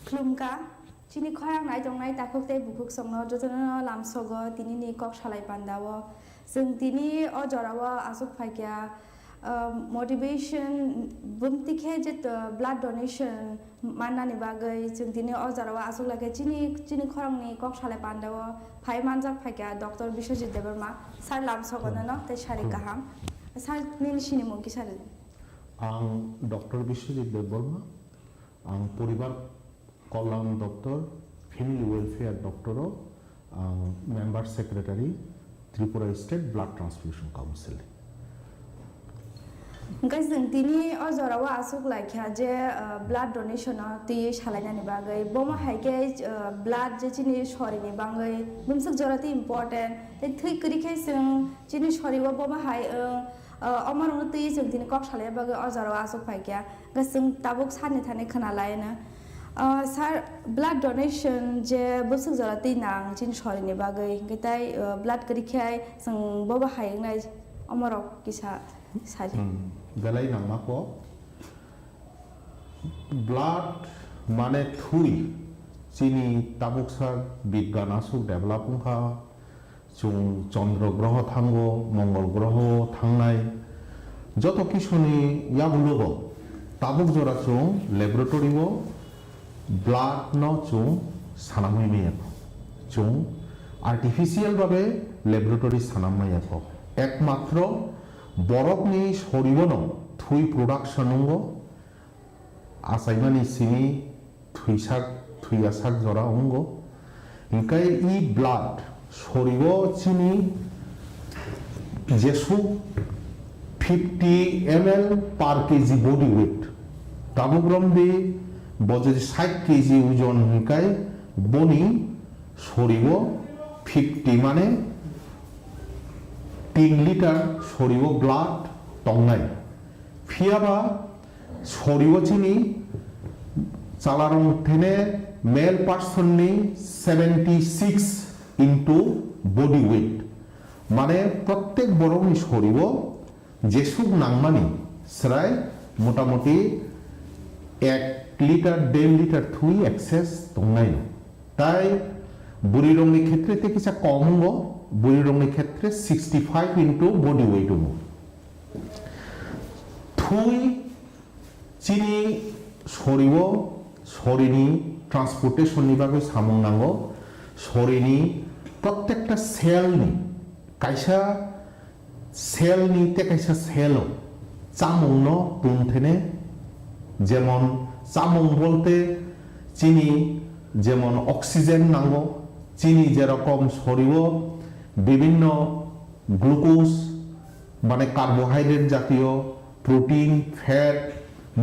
Klumka, chini khoyang nai jong nai takuk te bukuk song no jotono lam sogo tini ni kok salai pandawo sung tini o jorawa asuk phaikia motivation bumti khe jet blood donation manna ni bagai sung tini o jorawa asuk lage chini khorang ni kok salai pandawo phai manjak phaikia Dr. Biswajit Debarma sar lam sogo no te shari kaham sar ni sini mungki sar ang Dr. Biswajit Debarma ang poribar Kollam Doctor, Family Welfare Doctor, Member Secretary, Tripura State Blood Transfusion Council. Guys, tini ozorawa asuk laikya je blood donation ti shalanya ni bagai boma haike blood je chini shori ni bangai bumsuk jorati important te thui kri khai sung chini shori wa boma hai amar uti sung tini kok shalaya bagai ozorawa asuk phaikya gasung tabuk sani thane khana laina sir blood donation je bumsuk jorati nang chini shori ni bagai gitai blood kri khai sung boma hai ngai amarok kisa saji Belai nama ko blood mane thui chini tabuksar bigyan asuk developung ha chung Chandra groho thango Mongol groho thangnai joto kisuni yagulogo tabuk jora chung laboratory go blood no chung sanamai me chung artificial babe laboratory sanamai ko ekmatro borokni soribono thui production ungo asaimani sini thui asak jora ungo inkai I blood soribo chini jesu 50 ml per kg body weight tabugrom de boje 60 kg ওজন inkai boni soribo 50 মানে 3 litre সরিব blood টংনাই ফিয়াবা সরিব চিনি চালারং থেনে mail পার্সননি 76 into body weight মানে প্রত্যেক বরংনি সরিব যেসুক নাংমানি স্রায় মোটামুটি 1 litre 1.5 litre থুই access টংনাই তাই বুড়ি রংনি ক্ষেত্রে তে কিছু কম হবো বুড়ি রঙের ক্ষেত্রে 65 ইনটু বডি ওয়েট অনু থুই চিনি সরিব শরীরনি ট্রান্সপোর্টেশন নিবাগে সামং নাঙ্গো শরীরনি প্রত্যেকটা সেলনি কাইসা সেলনি তে কাইসা সেল চামং ন তুনথেনে যেমন চামং বলতে চিনি যেমন অক্সিজেন নাঙ্গো চিনি যেরকম সরিব বিভিন্ন গ্লুকোজ মানে কার্বোহাইড্রেট জাতীয় প্রোটিন ফ্যাট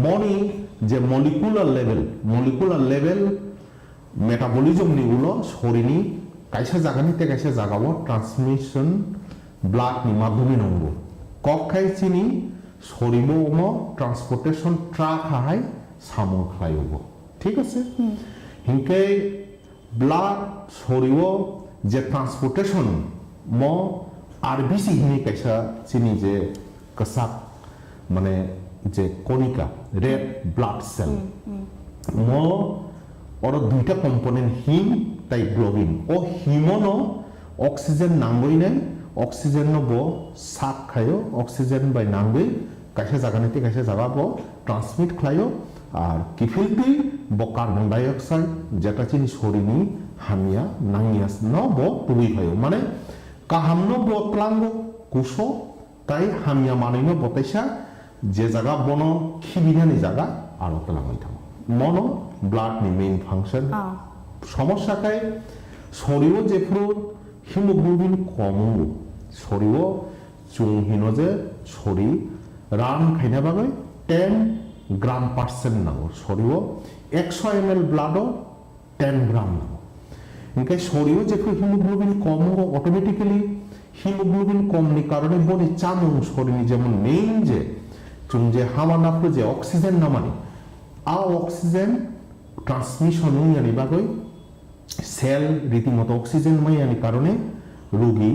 মনি যে মলিকুলার লেভেল মেটাবলিজম নিগুলো শরীরনি কাইসা জায়গানিতে কাইসা জাগাবো ট্রান্সমিশন ব্লাড নি মাধ্যমে নঙ্গ কখাই চিনি সরিব ওম ট্রান্সপোর্টেশন ট্রাক হাই সামো খাইব ঠিক আছে হিংকে ব্লাড সরিব যে ট্রান্সপোর্টেশন म आरबीसी हिनी कैसा चिनी जे कसाक माने जे कनिका रेड ब्लड सेल म और दुईटा कम्पोनेंट हिम ताई ग्लोबिन ओ हिमनो অক্সিজেন নাঙ্গই নাই oxygen no bo sak khayo oxygen by nangui kaisa jaga nite kaisa jaga bo transmit khlayo আর কিফিলতি ব কার্বন ডাই অক্সাইড যেটা চিনি শরীনি হামিয়া নাঙ্গিয়াস ন ব তুই হয় মানে কাহাম ন ব ক্লাঙ্গ কুসো তাই হামিয়া মানিনো বতাইসা যে জায়গা বন খিবিনানি জায়গা আরো ক্লাঙ্গাই থাকো মনো ব্লাড নি মেইন ফাংশন সমস্যাটাই শরীর যেফুর হিমোগ্লোবিন কম শরীর চুংহিন যে শরীর রান খাইনা বাবে 10 গ্রাম পার্সেন্ট নাও শরীর 100 ml ব্লাডও 10 গ্রাম নাও ইনকে শরীর যেফুর হিমোগ্লোবিন কম অটোমেটিক্যালি হিমোগ্লোবিন কমনি কারণে বনি চামুং শরীর যেমন মেইন যে চুং যে হাওয়া নাপলে যে অক্সিজেন নামানি আ অক্সিজেন ট্রান্সমিশন ইয়ানি বাগৈ সেল রীতিমতো অক্সিজেন মাইয়ানি কারণে রোগী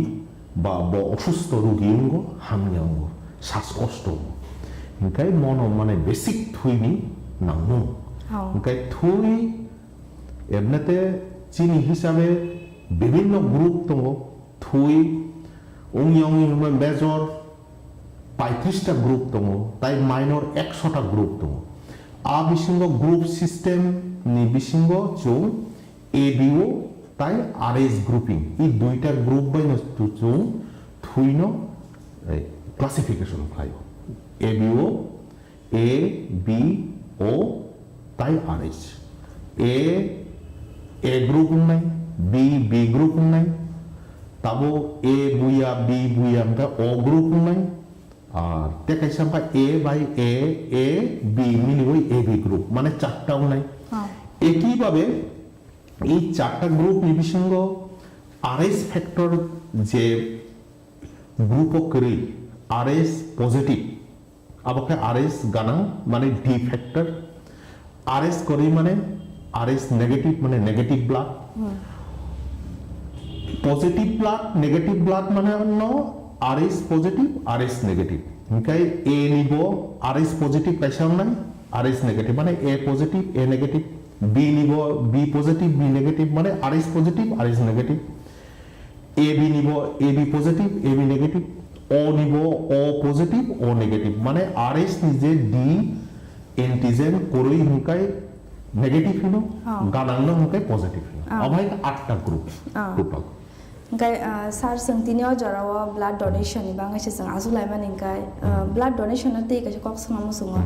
বা অসুস্থ রোগী অঙ্গ হামিয়া অঙ্গ শ্বাসকষ্ট ইনকাই মন মানে বেসিক থুইনি নাঙ্গু ইনকাই থুই এমনিতে চিনি হিসাবে বিভিন্ন গ্রুপ দङ থুই অঙ্গি অঙ্গি মেজর 35টা গ্রুপ দङ তাই মাইনর 100টা গ্রুপ দङ আ বিসিঙ্গ গ্রুপ সিস্টেম নি বিসিঙ্গ চৌ এবিও তাই আরএস গ্রুপিং এই দুইটা গ্রুপ বাইন চৌ থুইনো ক্লাসিফিকেশন খায় এবিও এ বি ও তাই আরএস এ গ্রুপ নাই বি গ্রুপ নাই তাবো এ বুয়া বি বুয়া ও গ্রুপ নাই আর তেকাই সাম্পা এ বাই এ বি মিলিবই এ বি গ্রুপ মানে চারটাও নাই একইভাবে এই চারটা গ্রুপ নিবিসঙ্গ আরএস ফ্যাক্টর যে গ্রুপ করি আরএস পজিটিভ আবকে আরএস গানা মানে ডি ফ্যাক্টর আরএস করি মানে আরএস নেগেটিভ মানে negative blood positive blood negative blood মানে অন্য আরএস পজিটিভ আরএস নেগেটিভ ইনকাই এ নিব আরএস পজিটিভ কাইসাও নাই আরএস নেগেটিভ মানে A positive A negative B নিব বি পজিটিভ বি নেগেটিভ মানে Rh positive Rh negative A B নিব A B positive A B negative O নিব O positive O negative মানে Rh নিজে D antigen করই হুকাই negative হিনো গানাংন হুকাই পজিটিভ হিনো অভাই 8টা group total Ngay sar sung tini o jarawa blood donation ni bang kasi sung azulai man ingkai blood donation nanti kasi kok sung amu sunga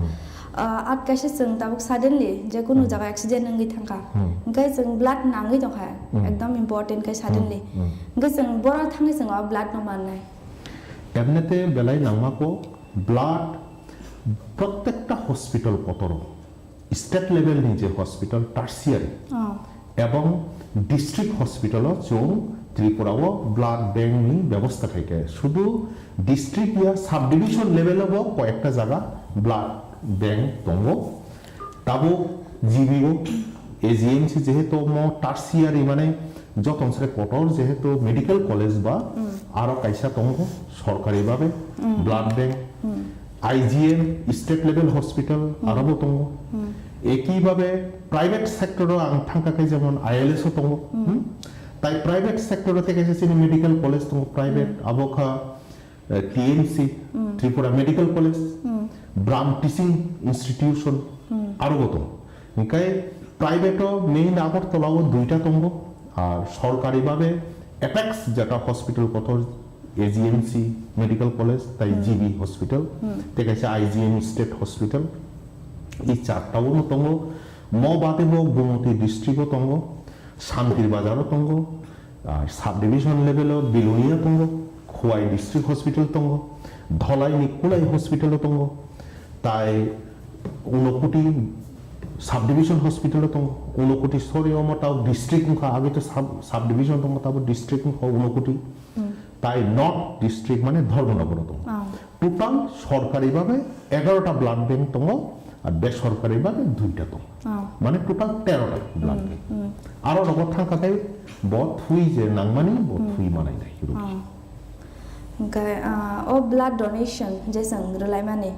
at kasi sung tabuk suddenly je kuno jaga accident nangi thangka ngay sung blood nangi dong hai ekdom important kai suddenly ngay sung bora thangi sung blood no man nai এমনিতে বেলাই নামাকো blood প্রত্যেকটা hospital কতর state level নিজে hospital tertiary এবং district hospital চৌ ত্রিপুরাও blood bank নি ব্যবস্থা থাকে শুধু ডিস্ট্রিক্ট ইয়া সাব ডিভিশন লেভেলও কয়েকটা জায়গা ব্লাড ব্যাংক দङ তাবো জিবিও এজিএমসি যেহেতু টার্সিয়ারি মানে যতনসরে কটর যেহেতু মেডিকেল কলেজ বা আরো কাইসা দङ সরকারিভাবে blood bank IgM state level hospital আরো দङ একইভাবে প্রাইভেট সেক্টরও আং থাকাকাই যেমন আইএলএসও দङ তাই প্রাইভেট সেক্টর থেকে এসেছে মেডিকেল কলেজ দङ প্রাইভেট আবখা টিএমসি ত্রিপুরা মেডিকেল কলেজ ব্রাম টিচিং ইনস্টিটিউশন আরো দङ ইনকাই প্রাইভেটও মেইন আগরতলাও দুইটা দङ আর সরকারিভাবে অ্যাপেক্স যেটা হসপিটাল কত এজিএমসি মেডিকেল কলেজ তাই জিবি হসপিটাল থেকে আছে আইজিএম স্টেট হসপিটাল এই চারটাও দङ ম বাদেব গোমতী ডিস্ট্রিক্টও দङ শান্তির বাজারও দङ সাব ডিভিশন লেভেলও বিলুনিয়া দङ খোয়াই ডিস্ট্রিক্ট হসপিটাল দङ ধলাই নিকুলাই হসপিটালও দङ তাই ঊনকোটি সাব ডিভিশন হসপিটালও দङ ঊনকোটি সরি তাও ডিস্ট্রিক্ট আগে তো সাব ডিভিশন দङ তারপর ডিস্ট্রিক্ট ঊনকোটি তাই নর্থ ডিস্ট্রিক্ট মানে ধর্মনগর দङ টোটাল সরকারিভাবে 11টা ব্লাড ব্যাংক দङ আর বেসরকারিভাবে 2টা দङ মানে টোটাল 13টা ব্লাড ব্যাংক আরো নগর থাকাকাই ব থুই যে নাংমানি ব থুই মানাই নাই Ngay o blood donation je sung rulai mane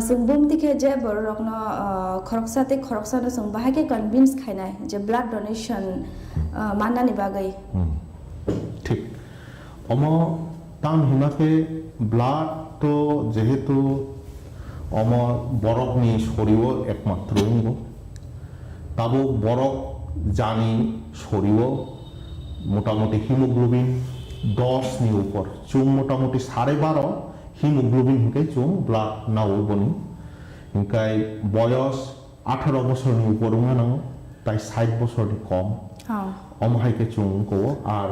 sung bum tikhe je bor rokno khoroksa no sung bahake convince khainai je blood donation manani bagai ঠিক অম তান হিনাকে ব্লাড তো যেহেতু আমার বরফনি শরীর একমাত্র অঙ্গ তাবো বরফ জানি শরীর মোটামুটি হিমোগ্লোবিন 10 नि ऊपर चुं मोटामुटी 12.5 হিমোগ্লোবিন হিকে চুं ব্লাড নাও বনি হিংকাই বয়স 18 বছরনি উপর নাও তাই 60 বছরনি কম অমহাইকে চুं কো আর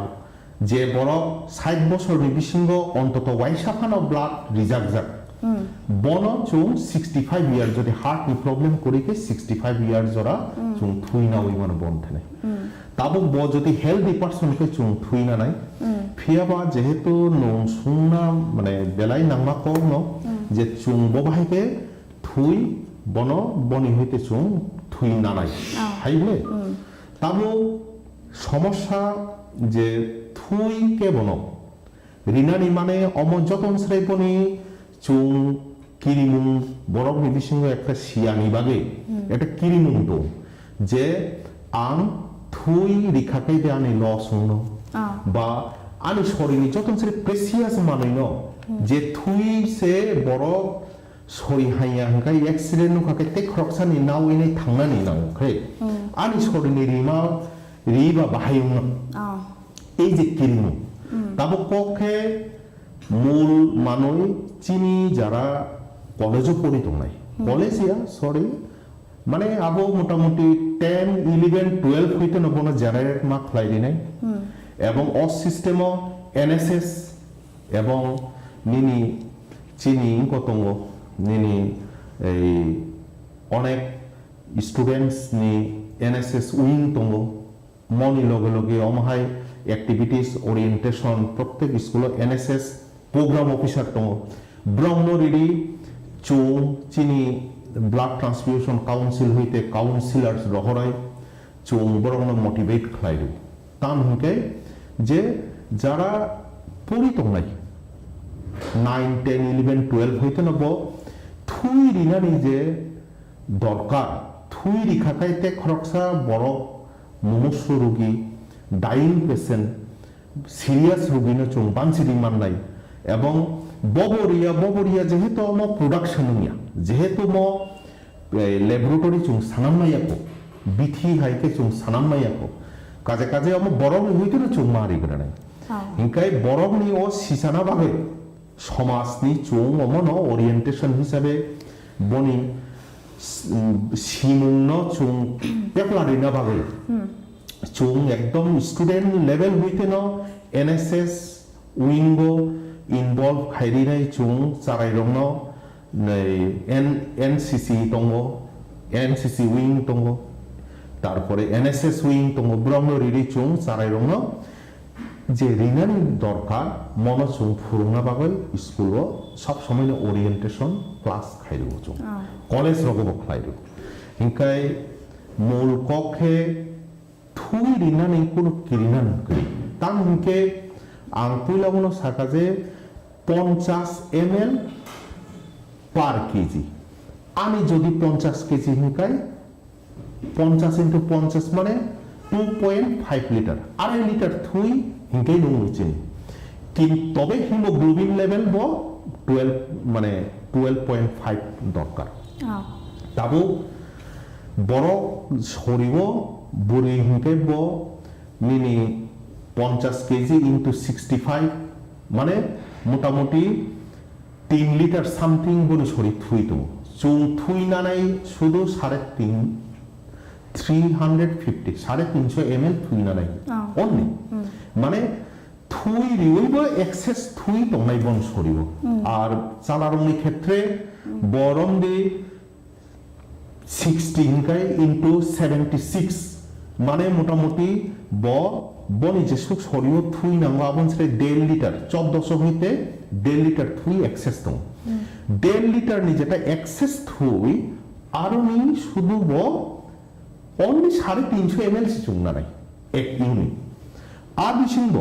যে বরফ 60 বছরনি বিসিঙ্গ অন্তত ওয়াইসাফানো ব্লাড রিজার্ভ যাক বন চুं 65 ইয়ার যদি হার্ট নি প্রবলেম করিকে 65 ইয়ার জরা চুं থুই না ওই মানে বন থেনে তাবো ব যদি হেলদি পারসনকে চুं থুই না নাই ফিয়াবা যেহেতু নং সুংনা মানে বেলাই নাংমা কম ন যে চুং ববাহিকে থুই বন বনি হইতে চুং থুই না নাই হাইলে তাবো সমস্যা যে থুই কে বন রিনানি মানে অম যতন শ্রেই বনি চুং কিরিমুং বরফ নিবিসিংহ একটা সিয়ানি বাগে একটা কিরিমুং দো যে আং থুই রিখাকে দে আনি লস হন বা আনি শরীরে যতন শ্রেই প্রেসিয়াস মানই ন যে থুই সে বরফ সরি হাইয়া হাঙ্কাই অ্যাক্সিডেন্ট নুখাকে তে খরকসানি নাও ইনে থাংনানি নাও খে আনি শরীরে রিমা রিবা বাহাইং এই যে কিরিমুং তাবো পক্ষে মূল মানুষ চিনি যারা কলেজও পড়ি তো নাই কলেজিয়া সরি মানে আবো মোটামুটি 10, 11, 12 হইতে নব না জেনারেট মার্ক ফ্লাইডি নাই এবং অস সিস্টেম এনএসএস এবং নিনি চিনি কতঙ্গ নিনি এই অনেক স্টুডেন্টস নি এনএসএস উইং তঙ্গ মনি লগে লগে অমহাই অ্যাক্টিভিটিস ওরিয়েন্টেশন প্রত্যেক স্কুল এনএসএস প্রোগ্রাম অফিসার দङ ব্রহ্মরিডি চুং চিনি ব্লাড ট্রান্সফিউশন কাউন্সিল হইতে কাউন্সিলার্স রহরাই চুং ব্রহ্ম মোটিভেট খাইরু তান হুকে যে যারা পড়ি তো নাই 9, 10, 11, 12 হইতে নব থুই রিনানি যে দরকার থুই রিখাকাইতে খরকসা বড় মুমূর্ষু রোগী ডাইং পেশেন্ট সিরিয়াস রোগী ন চুং বানসিরি মাননাই এবং ববরিয়া যেহেতু ম প্রোডাকশন নিয়া যেহেতু ম ল্যাবরেটরি চুং সানামনাইয়াকো বিথি হাইকে চুং সানামনাইয়াকো কাজে কাজে আম বরং হইতে না চুং মারি গরানাই হিংকাই বরং নি ও সিসানা ভাবে সমাজনি চুং অমন ওরিয়েন্টেশন হিসাবে বনি সিমুন চুং পেপলারিনা ভাবে চুং একদম স্টুডেন্ট লেভেল হইতে ন এনএসএস উইঙ্গো ইনভলভ খাইরিনাই চুং চারাই রং এনসিসি দङ এনসিসি উইং দङ তারপরে এনএসএস উইং দङ ব্রহ্ম রিডি চুং চারাই রং যে রিনানি দরকার মন চুং ফুরুঙা বাগৈ স্কুল সব সময় ওরিয়েন্টেশন ক্লাস খাইরু চুং কলেজ রগব খাইরু হিংকাই মূল কক্ষে থুই রিনানি কোনো কিরিনান করি তাং হিংকে आं पुइलावनो साकाजे 50 ml पर केजी आमी जदि 50 केजी हिंकाय 50 into 50 माने 2.5 लिटार आढ़ाई लिटार थुई हिंकाय नुचिन किन तबे हिमोग्लोबिन लेवल ब 12 माने 12.5 दरकार ताबो बड़ शरीर बुरी हिंकाय ब मिनि 50 কেজি ইনটু 65 মানে মোটামুটি 3 লিটার সামথিং বলে শরীর থুই তো চুং থুই না নাই শুধু 350 350 ml থুই না নাই অনলি মানে থুই রিউইব এক্সেস থুই তো নাই বন শরীর আর চালারংনি ক্ষেত্রে বরং দি 16 হিংকাই ইনটু 76 মানে মোটামুটি বনি যে সুখ শরীর থুই নাঙ্গো আবন সে 1.5 লিটার 1400 হইতে 1.5 লিটার থুই এক্সেস দङ 1.5 লিটার নি যেটা এক্সেস থুই আর নি শুধু অনলি 350 ml চুং না নাই এক ইউনিট আর বিসিংব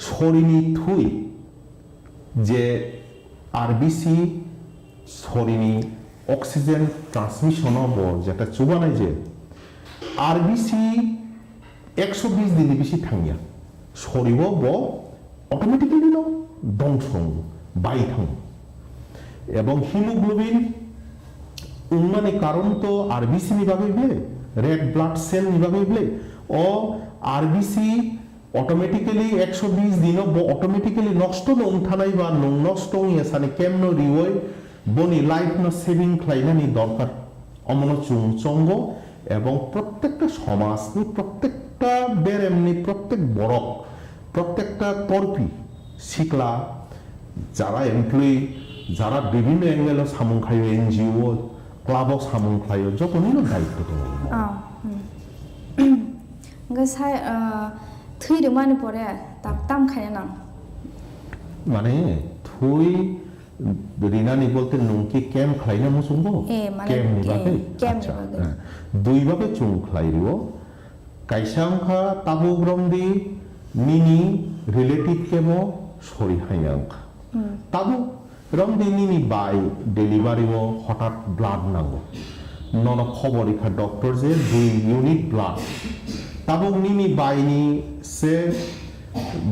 শরীনি থুই যে আরবিসি শরীনি অক্সিজেন ট্রান্সমিশন যেটা চুবানাই যে আরবিসি 120 দিনে বেশি থাঙ্গিয়া শরীর ব অটোমেটিক্যালি ন dongchong baithang এবং হিমোগ্লোবিন উন্মানে কারণ তো আরবিসি নিভাবে বলে রেড ব্লাড সেল নিভাবে বলে ও আরবিসি অটোমেটিক্যালি 120 দিন অটোমেটিক্যালি নষ্ট নং থানাই বা নং নষ্ট ইয়াসানে কেমন রিওয় বনি লাইফ না সেভিং খাইনানি দরকার অমন চুংচঙ্গ এবং প্রত্যেকটা সমাজ প্রত্যেকটা বেরেমনি প্রত্যেক বড় প্রত্যেকটা তর্পি শিকলা যারা এমপ্লয়ি যারা বিভিন্ন অ্যাঙ্গেলে সামুং খায় এনজিও ক্লাবও সামুং খায় যতনিনো দায়িত্ব দङ गासाय थैदों माने परे ताम खाया नां মানে থুই রিনানি বলতে নুনকি ক্যাম্প খাইনা মুসুংবো ক্যাম্প নিবাকে আচ্ছা দুই ভাবে চুং খাইরিও কাইসাংখা তাবুগ্রমদি নিনি রিলেটিভ কেমো সরি হাইয়াংখা তাবু রমদি নিনি বাই ডেলিভারিও হঠাৎ ব্লাড নাঙ্গো নন খবরিখা ডক্টর যে 2 ইউনিট ব্লাড তাবুক নিনি বাইনি সে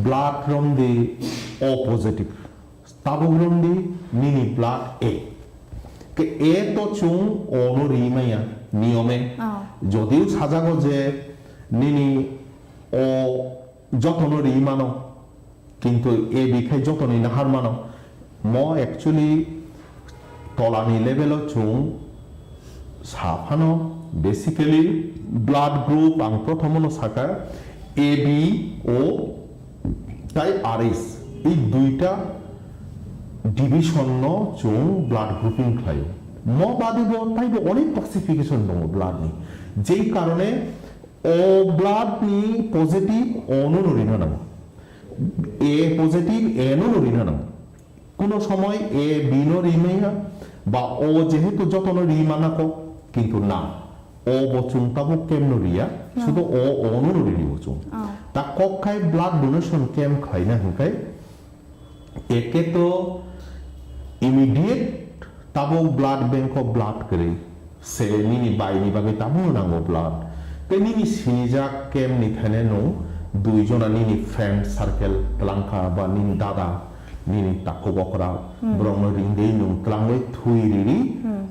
ব্লাড রমদি ও পজিটিভ তাবুক রমদি নিনি ব্লাড এ কে এ তো চুং অনো রিমাইয়া নিয়মে যদিও সাজাগো যে নিনি ও যতন রিমানো কিন্তু এ বিখাই যতন নাহার মানো ম অ্যাকচুয়ালি তলানি লেভেল চুং সাফানো বেসিক্যালি ব্লাড গ্রুপ আং প্রথমনো সাকা এ বি ও তাই আর এস এই দুইটা ডিভিশন চুং ব্লাড গ্রুপিং খায় ম বাদিব তাইব অনেক ক্লাসিফিকেশন দङ ব্লাড নি যেই কারণে ও ব্লাড নি পজিটিভ অনো নরিনা নাম এ পজিটিভ এনো নরিনা নাম কোন সময় এ বি নো রিমাইয়া বা ও যেহেতু যতন রিমানাকো কিন্তু না ও বচুং তাবো কেমন রিয়া শুধু ও অনো নরি বচুং তা কক্কায় ব্লাড ডোনেশন ক্যাম্প খাইনা হিংকাই একে তো ইমিডিয়েট তাবো ব্লাড ব্যাংক অফ ব্লাড করে সে নিনি বাইনি বাগে তাবো নাঙ্গো ব্লাড তে নিনি সিনিজা ক্যাম্প নিখানে নো দুইজনা নিনি ফ্রেন্ড সার্কেল তলাংখা বা নিনি দাদা নিনি তাকো বকরা ব্রহ্ম রিংদেই নুং তলাংই থুইরিরি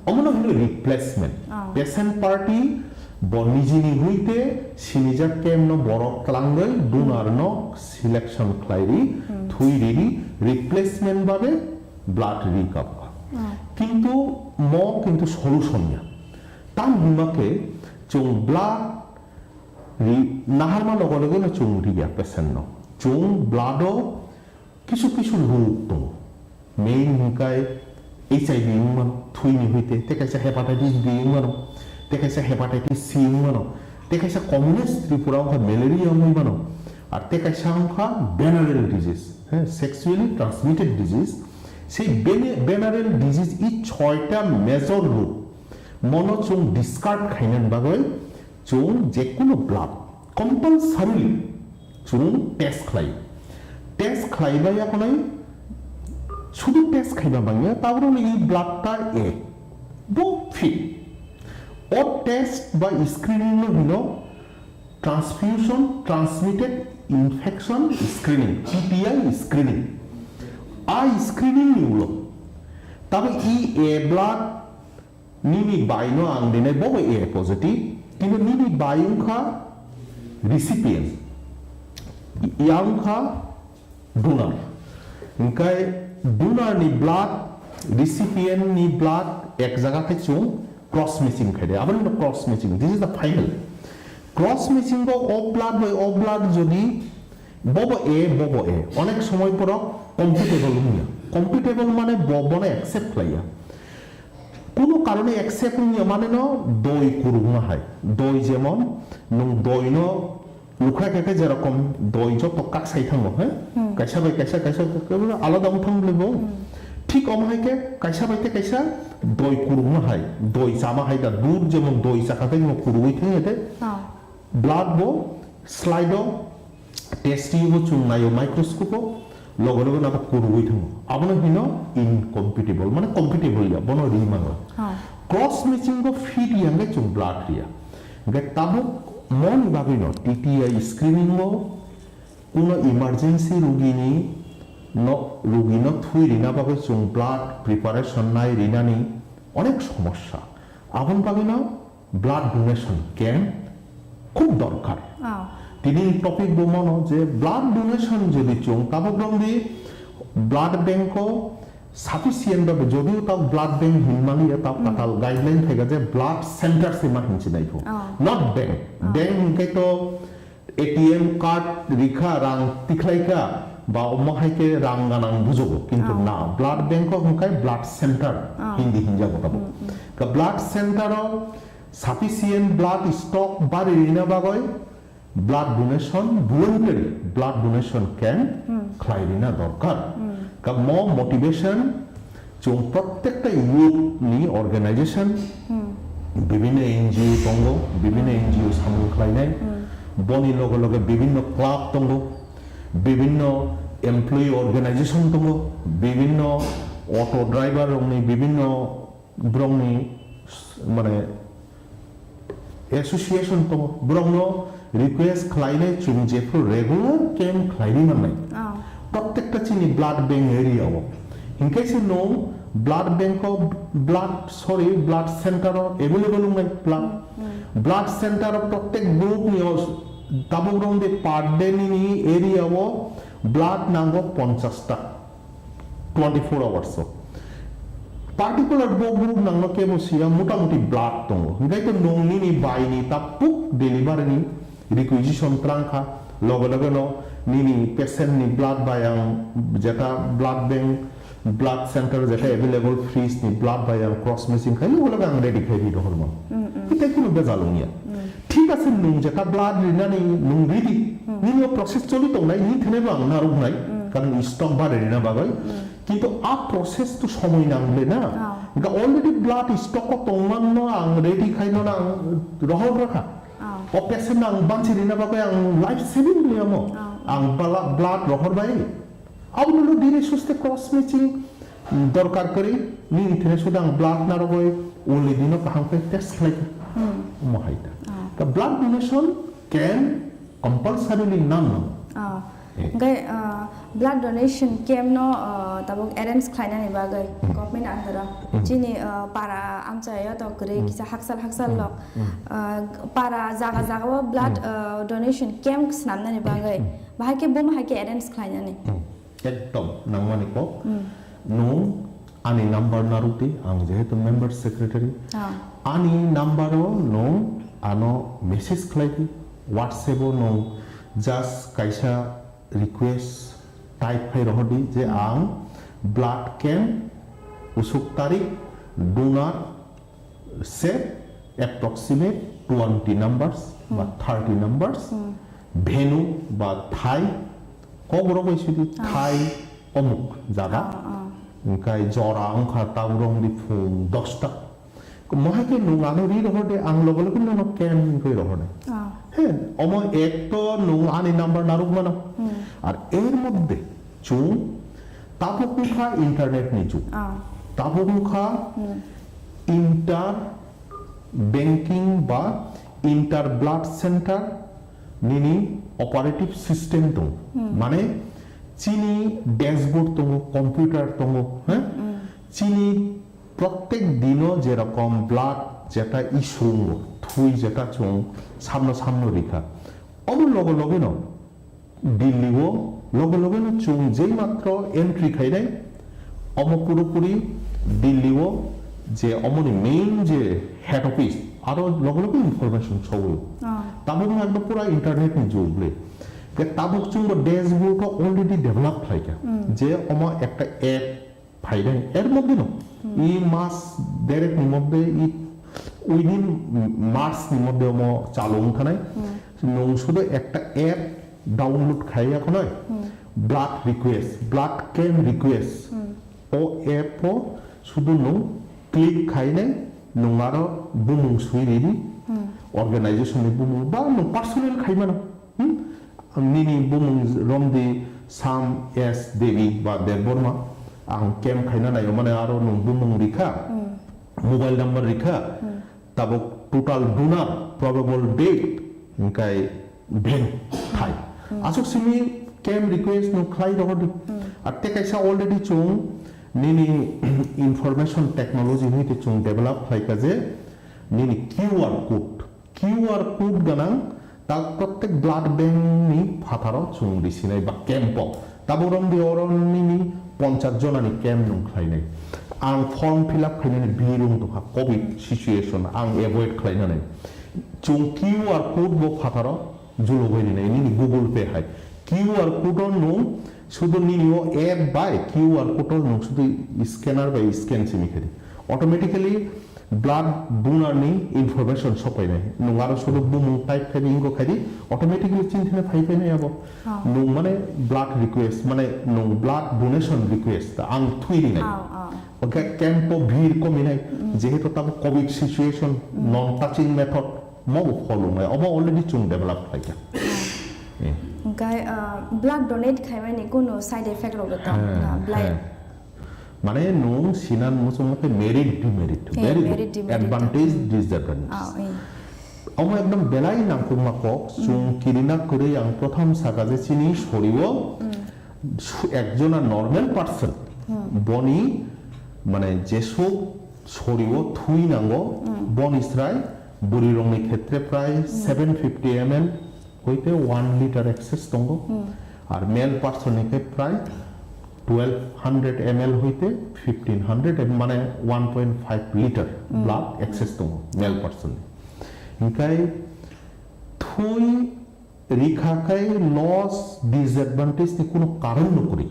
অমন হলো রিপ্লেসমেন্ট পেশেন্ট পার্টি বনিজিনি হইতে সিনিজা কেমন বড় তলাংই ডোনার ন সিলেকশন ক্লাইরি থুইরিরি রিপ্লেসমেন্ট ভাবে ব্লাড রিকভার কিন্তু ম কিন্তু সলিউশন না তাম হিমাকে চুং ব্লাড নাহারমা লগে লগে না চুং রিয়া পেশেন্ট ন চুং ব্লাডও কিছু কিছু রোগ দङ মেইন হিংকায় HIV ইংমানো থুইনি হইতে তেকাইসা হেপাটাইটিস বি ইংমানো তেকাইসা হেপাটাইটিস সি ইংমানো তেকাইসা কমিউনিস্ট ত্রিপুরা অংখা ম্যালেরিয়া ইংমানো আর তেকাইসা অংখা বেনারেল ডিজিজ হ্যাঁ সেক্সুয়ালি ট্রান্সমিটেড ডিজিজ সেই বেনারেল ডিজিজ এই 6টা মেজর রোগ মনো চুং ডিসকার্ড খাইনান বাগৈ চুং যে কোনো ব্লাড কম্পালসারিলি চুং টেস্ট খাই টেস্ট খাইবাই এখনই শুধু টেস্ট খাইবা বাংলা তারপরে এই ব্লাডটা এ বো ফিট ও টেস্ট বা স্ক্রিনিং হইল transfusion transmitted infection screening TTI screening আই স্ক্রিনিং নিউল তবে ই এ ব্লাড নিমি বাইনো আংদিনে বো এ পজিটিভ কিন্তু Nimi বাইংখা recipient ইয়াংখা donor Inkai donor নি ব্লাড রিসিপিয়েন্ট নি ব্লাড এক জায়গাতে চুং ক্রস ম্যাচিং খাইদে আবার cross matching this is the final cross matching of blood যদি বব এ অনেক সময় পর কম্পিটেবল হুইয়া কম্পিটেবল মানে ববনে অ্যাকসেপ্ট লাইয়া কোনো কারণে অ্যাকসেপ্ট নিয়া মানে ন দই কুরুমা হয় দই যেমন নং দই ন লুখা কেটে যেরকম দই যত কাক সাই থাকবো হ্যাঁ কাইসা বাই কাইসা আলাদা থাকবো ঠিক অমাহাইকে কাইসা বাইতে কাইসা দই কুরুমা হয় দই চামা হয় দা দূর যেমন দই চাকাতে কুরুই থাকে এতে ব্লাড বো স্লাইডো টেস্টি বো চুংনায়ো মাইক্রোস্কোপো লগে লগে না কুরুই থাকবো আবনো হিনো ইনকম্পিটেবল মানে কম্পিটেবল ইয়া বনো রিমানো ক্রস ম্যাচিং বো ফিট ইয়াঙ্গে চুং ব্লাড রিয়া গে তাবো মন ভাবিন টিটিআই স্ক্রিনিং কোনো ইমার্জেন্সি রোগীনি রোগী থুই রিনা পাবে চুং ব্লাড প্রিপারেশন নাই রিনানি অনেক সমস্যা আপন পাবে না ব্লাড ডোনেশন ক্যাম্প খুব দরকার তিনি টপিক বমন যে ব্লাড ডোনেশন যদি চুং তাবগ্রম দি ব্লাড ব্যাংক সাফিসিয়েন্ট ভাবে যদিও তাও ব্লাড ব্যাংক হিনমালিয়া তাও কাটাল গাইডলাইন থেকে যে ব্লাড সেন্টার সিমা হিনছি নাইফো নট ব্যাংক ব্যাংক হিনকাই তো এটিএম কার্ড রিখা রাং তিখলাইকা বা অমহাইকে রাং গানাং বুঝবো কিন্তু না ব্লাড ব্যাংক হিনকাই ব্লাড সেন্টার হিন্দি হিনজা গটাবো blood centre sufficient blood stock বাড়ি রিনা বাগয় blood donation voluntary blood donation camp খাইরিনা দরকার ম মোটিভেশন চুং প্রত্যেকটা ইউথ নি অর্গানাইজেশন বিভিন্ন এনজিও দङ বিভিন্ন এনজিও সামুং খাইনাই বনি লগে লগে বিভিন্ন ক্লাব দङ বিভিন্ন এমপ্লয়ি অর্গানাইজেশন দङ বিভিন্ন অটো ড্রাইভার রংনি বিভিন্ন ব্রংনি মানে एसोसिएशन तो ब्रह्म रिक्वेस्ट खालायनाय चुं जेफोर रेगुलार कैम्प खालायनि माननाय प्रत्येकटा चिनि ब्लाड बैंक एरियाव हिंकायसे नो blood bank blood centre available नाय ब्लाड सेंटर प्रत्येक ग्रुप नि दाबोग्रम दे पार डे नि एरियाव ब्लाड नांगो 50 टा 24 आवर्स पार्टिकुलर ग्रुप नांगो के बसिया मोटामुटी ब्लाड दङ हिंगाय तो नंनि नि बायनि तापुक डेलिभारिनि रिक्विजिशन त्रांखा लगे लगे न निनि पेशेंट नि ब्लाड बायां जेटा ब्लाड बैंक ब्लाड सेंटर जेटा अवेलेबल फ्रीज नि ब्लाड बायां क्रस मेचिन खाइ लगे लगे आं रेडी खाइ दी हरम इते कोनो बेजालुनिया ठीक আছে नं जेटा ब्लाड रिनानि नं रेडी निनि प्रसेस चलि दंनाय नि थेनेबो आं नारुनाय कारण स्टक बारे रिना बागै কিন্তু আ প্রসেস তো সময় নাংলে না এটা অলরেডি ব্লাড স্টক তংমান্ন আং রেডি খাইনো না রহল রাখা ও পেশেন্ট আং বানছিরি না বাকে আং লাইফ সেভিং লিয়ামো আং ব্লাড রহল বাই আবুলো ধীরে সুস্থে ক্রস ম্যাচিং দরকার করে নি ইথেনে সুদা আং ব্লাড না রবই ওলি দিনো কাহাংপে টেস্ট খাই মহাইতা তা ব্লাড ডোনেশন ক্যান কম্পালসারিলি নাম gai blood donation camp no tabok arrange khlaina ni bagai government andara chini para amchaya to gre kisa haksal lok para jaga jaga blood donation camp snamna ni bagai bahai ke bom hai ke arrange khlaina ni ekdom nangmani ko no ani number naruti ang jehetu member secretary ani number no ano message khlai whatsapp no just kaisa request type है रहदी जे आं blood camp उसुक तारिख donor से approximate 20 numbers बा 30 numbers भेनु बा Thai कगरो बैसुदि Thai अमुक जागा ओंखाय जरा अंखा तावरं दि फुं 10 टा মহাকে নুঙানো রি রহদে আং লগে লগে নো ক্যাম্প কই রহদে হ্যাঁ অময় এক তো নুঙানি নাম্বার নারুক মানো আর এর মধ্যে চুং তাপকুখা ইন্টারনেট নি চুং তাপকুখা ইন্টার ব্যাংকিং বা ইন্টার ব্লাড সেন্টার নিনি অপারেটিভ সিস্টেম তো মানে চিনি ড্যাশবোর্ড তো কম্পিউটার তো হ্যাঁ চিনি প্রত্যেক দিনও যেরকম ব্লাড যেটা ইস্যু থুই যেটা চুং সামনে রেখা অমন লগে লগে ন দিল্লিও লগে লগে ন চুং যেই মাত্র এন্ট্রি খাই নাই অম পুরোপুরি দিল্লিও যে অমনি মেইন যে হেড অফিস আরো লগে লগে ইনফরমেশন ছবি তাবক একদম পুরো ইন্টারনেট নি জুড়লে তাবক চুং ড্যাশবোর্ড অলরেডি ডেভেলপ থাইকা যে অম একটা অ্যাপ ফাইনাই এর মধ্যে ন ই মাস দেড়েক মধ্যে ই উইদিন মার্চ মধ্যে ম চালু থানায় নং শুধু একটা অ্যাপ ডাউনলোড খাই এখন ব্লাড রিকোয়েস্ট ব্লাড ক্যান রিকোয়েস্ট ও অ্যাপ শুধু নং ক্লিক খাই নাই নং আরো বুমুং সুইরি অর্গানাইজেশন বুমুং বা নং পার্সোনাল খাইমানো নিনি বুমুং রমদি সাম এস দেবী বা দেববর্মা आं कैम्प खाइना नायो माने आरो नंबुमं रिखा मोबाइल नंबर रिखा ताबो टोटल डोनार प्रोबेबल डेट ओंखाय भेन थाय आसुक Simi cam request no khai rohdi atte kaisa already chung nini information technology hoite chung develop khai kaje nini QR code ganang ta prottek blood bank ni phatharo chung disinai ba camp ta borom di oron nini 50 jonani cam nung khai nai ang form fill up khainani birung to ha covid situation ang avoid khainani chung QR code bo phatharo julo boi nai nini Google Pay hai QR code no শুধু নিও app বাই QR code no শুধু scanner বাই scan চিনি খাদি automatically blood donor নি information সপাই নাই নঙ্গার শুধু বুমু টাইপ খাদি ইনকো খাদি অটোমেটিক্যালি চিন্তিনে ফাইফাই নাই আবো নং মানে ব্লাড রিকোয়েস্ট মানে নং ব্লাড ডোনেশন রিকোয়েস্ট আং থুইরি নাই ওকে ক্যাম্প ভিড় কমি নাই যেহেতু তাবো Covid situation non touching method মব ফলো নাই অব অলরেডি চুং ডেভেলপ খাইকা Guy, blood donate খাইমানি কোনো সাইড এফেক্ট রবে তো ব্লাড মানে নো সিনান মুসুমতে merit demerit merit advantage disadvantage অম একদম বেলাই নামকুমা কক চুং কিরিনা করে আং প্রথম সাকাজে চিনি সরিও একজন নরমাল পারসন বনি মানে যেসব সরিও থুই নাঙ্গো বন ইসরাই বুড়ি রঙের ক্ষেত্রে প্রায় 750 ml হইতে 1 লিটার এক্সেস দঙ্গ আর মেল পারসনকে প্রায় 1200 ml হইতে 1500 মানে 1.5 লিটার ব্লাড এক্সেস দঙ্গ মেল পারসন ইনকাই থুই রিখাকাই লস ডিসঅ্যাডভান্টেজ নি কোনো কারণ নকরি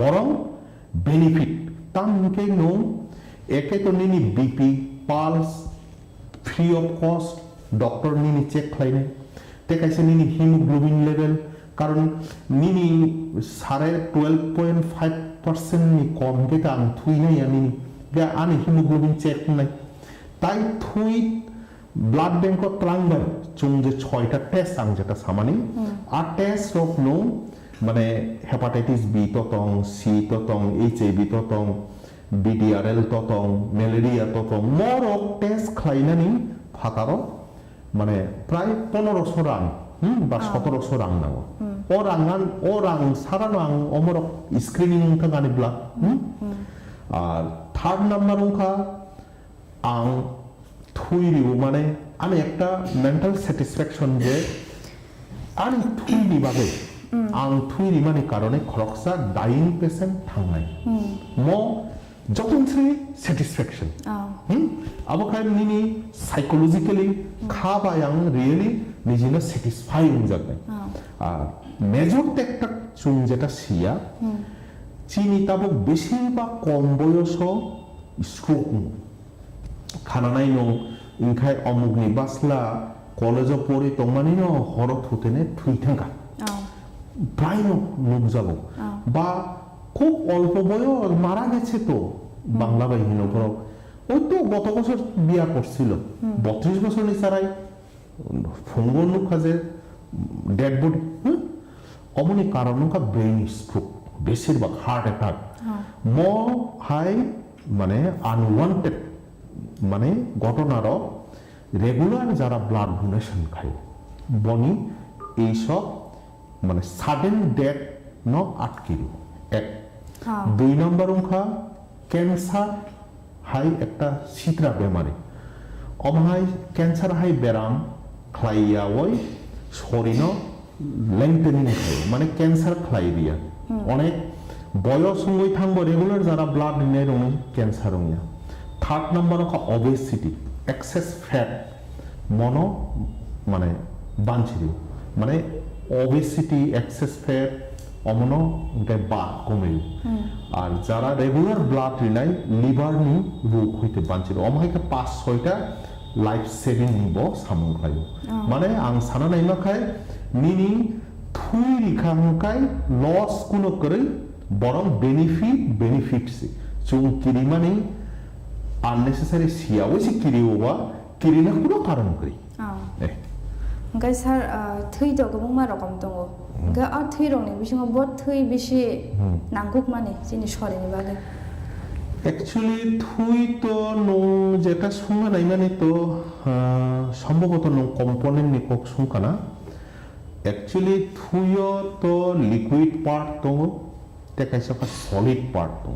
বরং বেনিফিট তামকে নো একে তো নিনি BP pulse free of cost doctor Nini check খাইনে টেকাইছে নিনি হিমোগ্লোবিন লেভেল কারণ নিনি 12.5% নি কম গেটা আং থুই নাই আনি গে আনি হিমোগ্লোবিন চেক নাই তাই থুই ব্লাড ব্যাংক ত্রাংবাই চুং যে 6টা টেস্ট আং যেটা সামানি আর টেস্ট অফ নো মানে হেপাটাইটিস বি ততং সি ততং এইচআইভি ততং বিডিআরএল ততং ম্যালেরিয়া ততং মরক টেস্ট খাইনানি ফাতারো মানে প্রায় 1500 রাং বা 1700 রাং নাও ও রাং সারানো আং অমরক স্ক্রিনিং থাকানি ব্লাড আর থার্ড নাম্বার অংখা আং থুইরিও মানে আমি একটা মেন্টাল স্যাটিসফ্যাকশন যে আমি থুইরি বাবে আং থুইরি মানে কারণে খরকসা ডাইং পেশেন্ট থাংনাই ম যখন সে স্যাটিসফ্যাকশন আবখাই নিনি সাইকোলজিক্যালি খাবাই আং রিয়েলি নিজেনো স্যাটিসফাই হয়ে আর মেজর একটা চুং যেটা সিয়া চিনি তাবো বেশি বা কম বয়স স্ট্রোক খানা নাই নো ইনখাই অমুগনি বাসলা কলেজ পড়ে তমানি ন হরত হতেনে থুই থাকা প্রায় নুবজাবো বা খুব অল্প বয়স মারা গেছে তো বাংলা বাহিনীর উপর ওই তো গত বছর বিয়া করছিল 32 বছর নিচারাই ফঙ্গন কাজে ডেড বডি অমনি কারণ ব্রেইন স্ট্রোক বেশিরভাগ হার্ট অ্যাটাক ম হাই মানে আনওয়ান্টেড মানে ঘটনার রেগুলার যারা ব্লাড ডোনেশন খায় বনি এইসব মানে সাডেন ডেথ ন আটকিল এক 2 নম্বর অংখা ক্যান্সার হাই একটা সিতরা বেমারি অমহাই ক্যান্সার হাই বেরাম খাইয়া ওই শরীর লেংটেনিং খায় মানে ক্যান্সার খাই দিয়া অনেক বয়স সঙ্গই থাকবো রেগুলার যারা ব্লাড নিয়ে রঙে ক্যান্সার রঙিয়া থার্ড নাম্বার অংখা অবেসিটি এক্সেস ফ্যাট মনো মানে বাঞ্ছিরিও মানে obesity excess fat অমন বা কমে আর যারা রেগুলার ব্লাড রিনাই লিভার নি রোগ হইতে বাঞ্চিত অমাইকে 5-6টা লাইফ সেভিং নিব সামং খাই মানে আং সানা নাইমা খাই নিনি থুই রিখাংকাই লস কুনো করে বরং বেনিফিটস চুং কিরিমানি আননেসেসারি সিয়াওসি কিরিওবা কিরিনা কোনো কারণ করি Guys, sir, three dog among my rock on tongo. Go out three on it, wishing about three bishi nanguk money, in short in the valley. Actually, three to no jetas human, I mean it to সম্ভবত no component নিকক সুকানা Actually, thuyo to liquid part to te kaisa ka solid part to.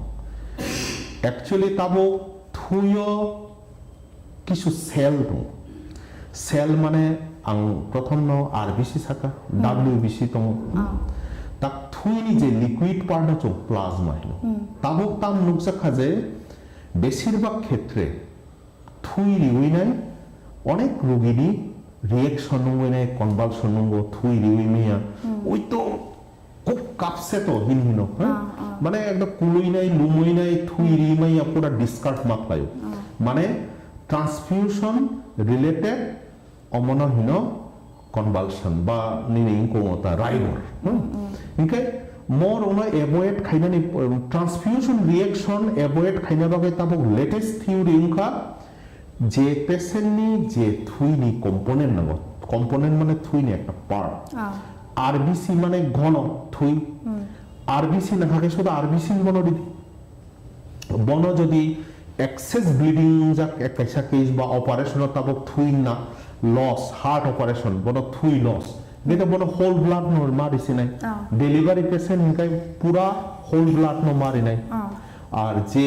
Actually, tabo thuyo kisu cell to. Cell mane ang prothom no RBC saka WBC to. Tak thui ni je liquid part na chok plasma hilo. Tabo tam nuksa khaje বেশিরভাগ ক্ষেত্রে থুই রিউই নাই অনেক রোগীরই reaction নয় convulsion নঙ্গ থুই রিউই মিয়া ওই তো খুব কাপসে তো হিনহিন মানে একদম কুলুই নাই লুমুই নাই থুই রিমাইয়া পুরা ডিসকার্ড মাকলায় মানে ট্রান্সফিউশন রিলেটেড অমনহীন কনভালশন বা নিনিং কোমতা রাইবর ইনকে more on avoid খাইনানি ট্রান্সফিউশন রিঅ্যাকশন avoid খাইনা বাগে তাবক লেটেস্ট থিওরি উনকা যে পেশেন্টনি যে থুইনি কম্পোনেন্ট নাগ কম্পোনেন্ট মানে থুইনি একটা পার্ট আরবিসি মানে ঘন থুই আরবিসি না থাকে শুধু আরবিসি বন দিদি বন যদি এক্সেস ব্লিডিং যাক একটা কেস বা অপারেশন তাবক থুই না লস হার্ট অপারেশন বন থুই লস যেটা বড় হোল ব্লাড নো মারিছি নাই ডেলিভারি পেশেন্ট হিনকাই পুরা হোল ব্লাড নো মারি নাই আর যে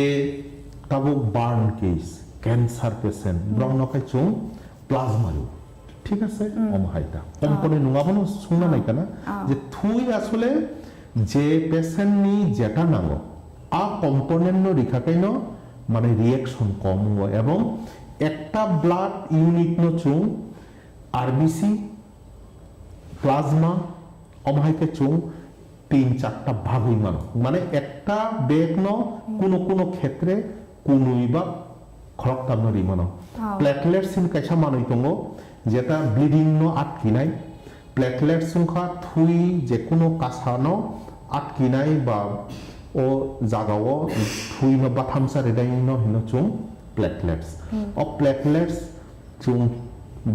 তাবো বার্ন কেস ক্যান্সার পেশেন্ট ব্রহ্মকাই চুং প্লাজমা ঠিক আছে অমহাইতা কম্পোনেন্ট নুগাবনো শুনা নাই কেনা যে থুই আসলে যে পেশেন্ট নি যেটা নাঙ্গো আ কম্পোনেন্ট নো রিখাকাই নো মানে রিঅ্যাকশন কম হয় এবং একটা ব্লাড ইউনিট নো চুং আরবিসি প্লাজমা অমাইকে চুং 3-4টা ভাগ হই মানে একটা বেগ ন কোনো ক্ষেত্রে কোনই বা খরকতাম নরি মানো প্লেটলেটস ইন কাইসা মানই দङ যেটা ব্লিডিং ন আটকিনাই প্লেটলেটস সংখ্যা থুই যে কোনো কাসানো আটকিনাই বা ও জাগাও থুই ন বাথামসা রেদাই ন হিন চুং প্লেটলেটস অ প্লেটলেটস চুং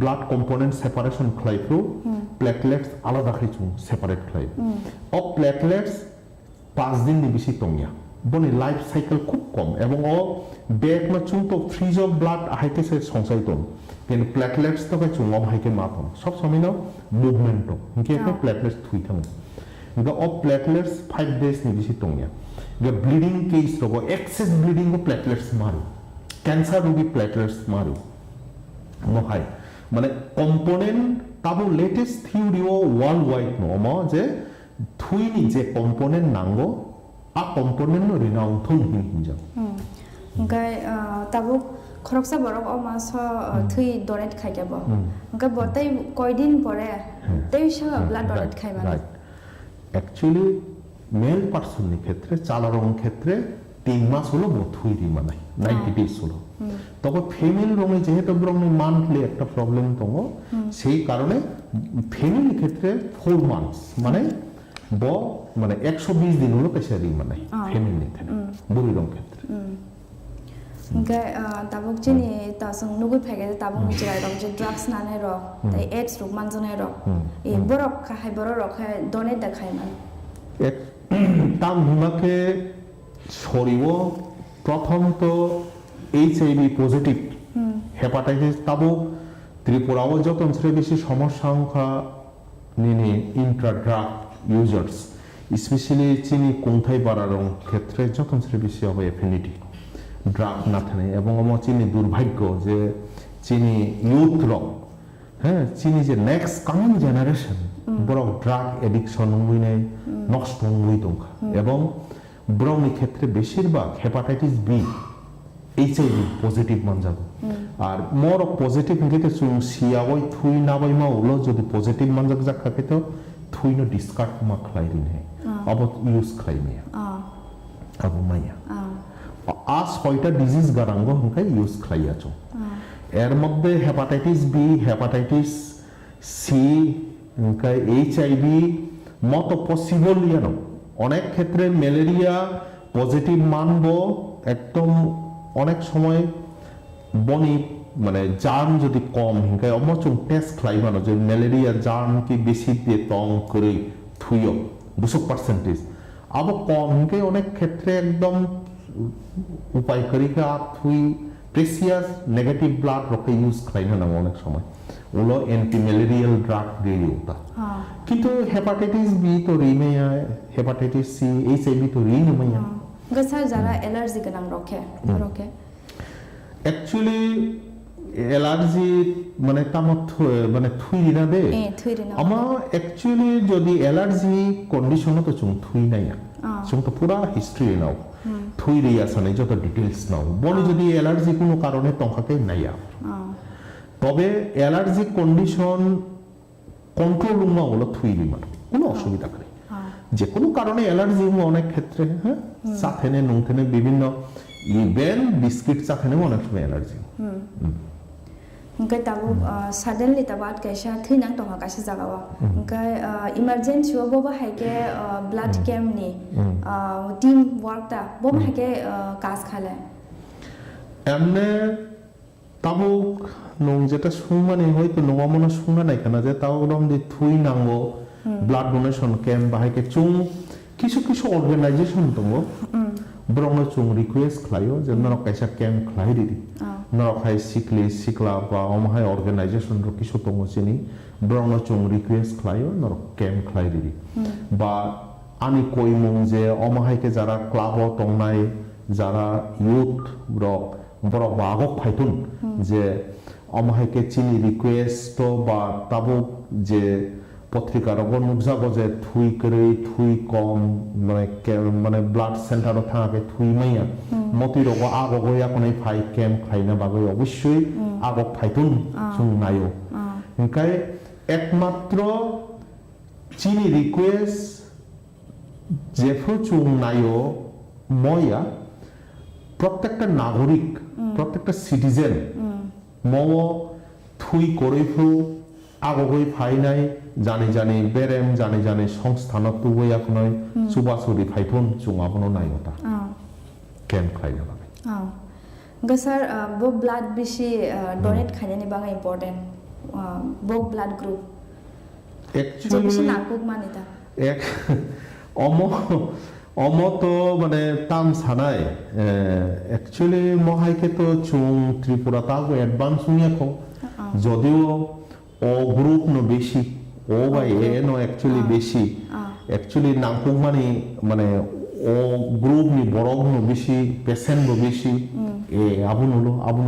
ব্লাড কম্পোনেন্ট সেপারেশন খাইফ্রু প্লেটলেটস আলাদা খাইছুং সেপারেট খাই অ প্লেটলেটস 5 দিন নি বেশি তংয়া বনি লাইফ সাইকেল খুব কম এবং ও বেক না চুং তো ফ্রিজ অফ ব্লাড আইতে সে সংসাইতন কিন্তু প্লেটলেটস তো চুং অব হাইকে মাতন সব সময় না মুভমেন্ট ইনকে একটা প্লেটলেটস থুই থাম ইনকা অ প্লেটলেটস 5 ডেজ নি বেশি তংয়া গে ব্লিডিং কেস রগো এক্সেস ব্লিডিং ও প্লেটলেটস মারু ক্যান্সার রোগী প্লেটলেটস মারু মহাই মানে কম্পোনেন্ট তাবো লেটেস্ট থিওরি ও ওয়ার্ল্ড ওয়াইড নম যে থুইনি যে কম্পোনেন্ট নাঙ্গো আ কম্পোনেন্ট নো রিনাউন থুং হিনজাম গাই তাবো খরকসা বরক ও মাস থুই ডোনেট খাইগাবো গা বতাই কয়দিন পরে তেইশা ব্লাড ডোনেট খাইবা রাইট অ্যাকচুয়ালি মেল পারসন নি ক্ষেত্রে চালারং ক্ষেত্রে 3 মাস হলো থুই রি মানাই 90 ডেজ হলো তবে ফিমেল রঙে যেহেতু ব্রহ্মে মান্থলি একটা প্রবলেম তো সেই কারণে ফিমেল ক্ষেত্রে 4 মান্থস মানে ব মানে 120 দিন হলো পেশারি মানে ফিমেল নিতে বুড়ি রং ক্ষেত্রে গাই তাবক চিনি তাসং নুগুই ফাইগে তাবক মিচিরাই রং যে ড্রাগস নানে র তাই এডস রোগ মানজনে র এই বরক খাই বরক রখায় ডোনেট দেখাই মান তাম হিমাকে শরীও প্রথম তো এইচআইভি পজিটিভ হেপাটাইটিস তাবো ত্রিপুরাও যত বেশি সমস্যা সংখ্যা নিয়ে ইন্ট্রা ড্রাগ ইউজার্স স্পেশালি চিনি কোনথাই বাড়ার ক্ষেত্রে যত বেশি হবে এফিনিটি ড্রাগ না থাকে এবং আমার চিনি দুর্ভাগ্য যে চিনি ইউথ রক হ্যাঁ চিনি যে নেক্সট কামিং জেনারেশন বড় ড্রাগ এডিকশন হইনাই নষ্ট হই দংখা এবং ব্রহ্মী ক্ষেত্রে বেশিরভাগ হেপাটাইটিস বি এইচআইভি পজিটিভ মান যাব আর মোর পজিটিভ হিতে চুং সিয়াওই থুই নাবাই মা ওলো যদি পজিটিভ মান যাক যাক থাকে তো থুই নো ডিসকার্ড মা খাইরি নে অব ইউজ খাইমে আবু মাইয়া আ 6টা ডিজিজ গারাঙ্গ হংকাই ইউজ খাইয়া চ এর মধ্যে হেপাটাইটিস বি হেপাটাইটিস সি হংকাই এইচআইভি মত পসিবল ইয়ানো অনেক ক্ষেত্রে ম্যালেরিয়া পজিটিভ মানব একদম অনেক সময় বনি মানে জার্ম যদি কম হিংকায় অমচুং টেস্ট খাইবানো যে ম্যালেরিয়া জার্ম কি বেশি দিয়ে তং করে থুইও 200% আবার কম হিংকায় অনেক ক্ষেত্রে একদম উপায় করিকা থুই প্রেসিয়াস নেগেটিভ ব্লাড রকে ইউজ খাইনা না অনেক সময় ওলো অ্যান্টি ম্যালেরিয়াল ড্রাগ দিয়ে ওটা কিন্তু হেপাটাইটিস বি তো রিমেয়া হেপাটাইটিস সি এইচআইভি তো রিমেয়া গসার যারা অ্যালার্জি গনাম রকে অ্যাকচুয়ালি অ্যালার্জি মানে তামত মানে থুইরিনা দে আমা অ্যাকচুয়ালি যদি অ্যালার্জি কন্ডিশন তো চুং থুই নাই চুং তো পুরা হিস্ট্রি নাও থুইরি আসানে যত ডিটেইলস নাও বলি যদি অ্যালার্জি কোনো কারণে তংখাকে নাইয়া তবে অ্যালার্জি কন্ডিশন কন্ট্রোল রুমা হলো থুইরি মার কোনো অসুবিধা নেই যে কোনো কারণে অ্যালার্জি অনেক ক্ষেত্রে হ্যাঁ চাথেনে নুংথেনে বিভিন্ন ইভেন বিস্কিট চাথেনে অনেক সময় allergy Engkai tabu suddenly tabat kaisa thinang tonga kaisa jagawa engkai emergency bo ba haike blood cam ni team work ta bo ba haike কাজ খালে এমনে তাবু নং যেটা সুমানে হয়তো নমনা শুনা নাই কেন যে তাও রম দি থুই নাঙ্গো ব্লাড ডোনেশন ক্যাম্প বা হাইকে চুং কিছু কিছু অর্গানাইজেশন দङ ব্রংনো চুং রিকোয়েস্ট খালাयो যে নরক কাইসা ক্যাম্প খালাই দিদি নরক হাই সিকলি সিকলা বা অমহাই অর্গানাইজেশন র কিছু দङ চিনি ব্রংনো চুং রিকোয়েস্ট খালাयो নরক ক্যাম্প খালাই দিদি বা আমি কই মুং যে অমহাইকে যারা ক্লাব দংনাই যারা ইউথ রক বড় বাগক ফাইতুন যে অমহাইকে চিনি রিকোয়েস্ট বা তাবো যে পত্রিকার নুকজাগো যে থুই করে থুই কম মানে ব্লাড সেন্টার থাকে থুই মাইয়া মতির আগগয়া কোন ফাই ক্যাম্প খাইনা বাগৈ অবশ্যই আগক ফাইতুন চুং নাইও ওংকাই একমাত্র চিনি রিকোয়েস্ট যেফু চুং নাইও ময়া প্রত্যেকটা নাগরিক প্রত্যেকটা সিটিজেন মও থুই করেফু আগগৈ ফাইনাই জানি জানি বেরেম জানি জানি সংস্থানত তুবই আপনই সুবাসুরি ফাইথুন চুঙাবনো নাইওতা কেন খাইনা বাবে গসার বো ব্লাড বেশি ডোনেট খাইনানি বাঙা ইম্পর্টেন্ট বো ব্লাড গ্রুপ একচুয়ালি নাকুক মানিতা এক অমতো মানে তাম সানাই একচুয়ালি মহাইকে তো চুং ত্রিপুরা তাগো অ্যাডভান্স হুইয়াখো যদিও ও গ্রুপ নো বেশি ও বা এ নো অ্যাকচুয়ালি বেশি অ্যাকচুয়ালি নাকুক মানে ও গ্রুপ নি বড় নো বেশি পেশেন্ট নো বেশি এ আবুন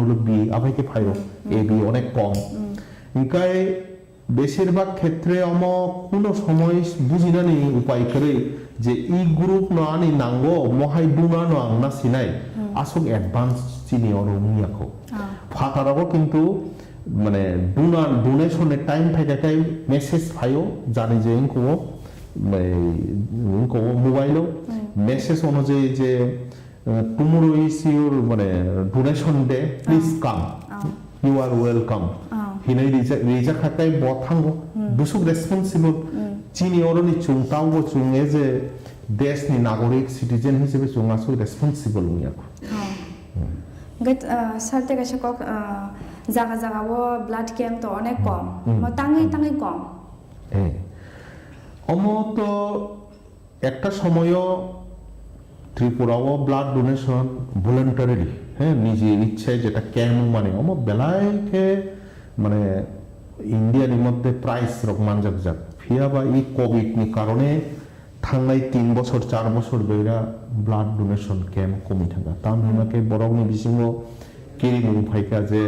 হলো বি আবাইকে ফাইরো এ বি অনেক কম ইনকাই বেশিরভাগ ক্ষেত্রে কোনো সময় বুঝি না নি উপায় করে যে ই গ্রুপ ন আনি নাঙ্গো মহাই দুনা ন আংনা সিনাই আসক অ্যাডভান্স চিনি অরুমিয়াখো ফাতারাগো কিন্তু মানে ডোনেশনের টাইম থাকাটাই মেসেজ ফাইও জানি যে ইনকো মোবাইল মেসেজ অনুযায়ী যে টুমোরো ইজ ইউর মানে donation day please come you are welcome হিনাই রিজা খাতাই বথাঙ্গো বুসুক রেসপন্সিবল চিনি অরনি চুং তাওগো চুং এ যে দেশনি নাগরিক সিটিজেন হিসেবে চুং আসু রেসপন্সিবল মিয়াকো গত সারতে কাছে কক জায়গা জায়গাও ব্লাড ক্যাম্প তো অনেক কম টাঙ্গাই কম তো একটা সময়ও ত্রিপুরাও ব্লাড ডোনেশন ভলেন্টারিলি হ্যাঁ নিজের ইচ্ছায় যেটা ক্যাম্প মানে বেলায়কে মানে ইন্ডিয়ার মধ্যে প্রাইস রকম মানজাক যাক ফিয়া বা এই কোভিড নি কারণে থাঙ্গাই 3 বছর 4 বছর বেরা ব্লাড ডোনেশন ক্যাম্প কমি থাকা তাম হিমাকে বরংনি বিসিঙ্গ কেরি মুং ফাইকা যে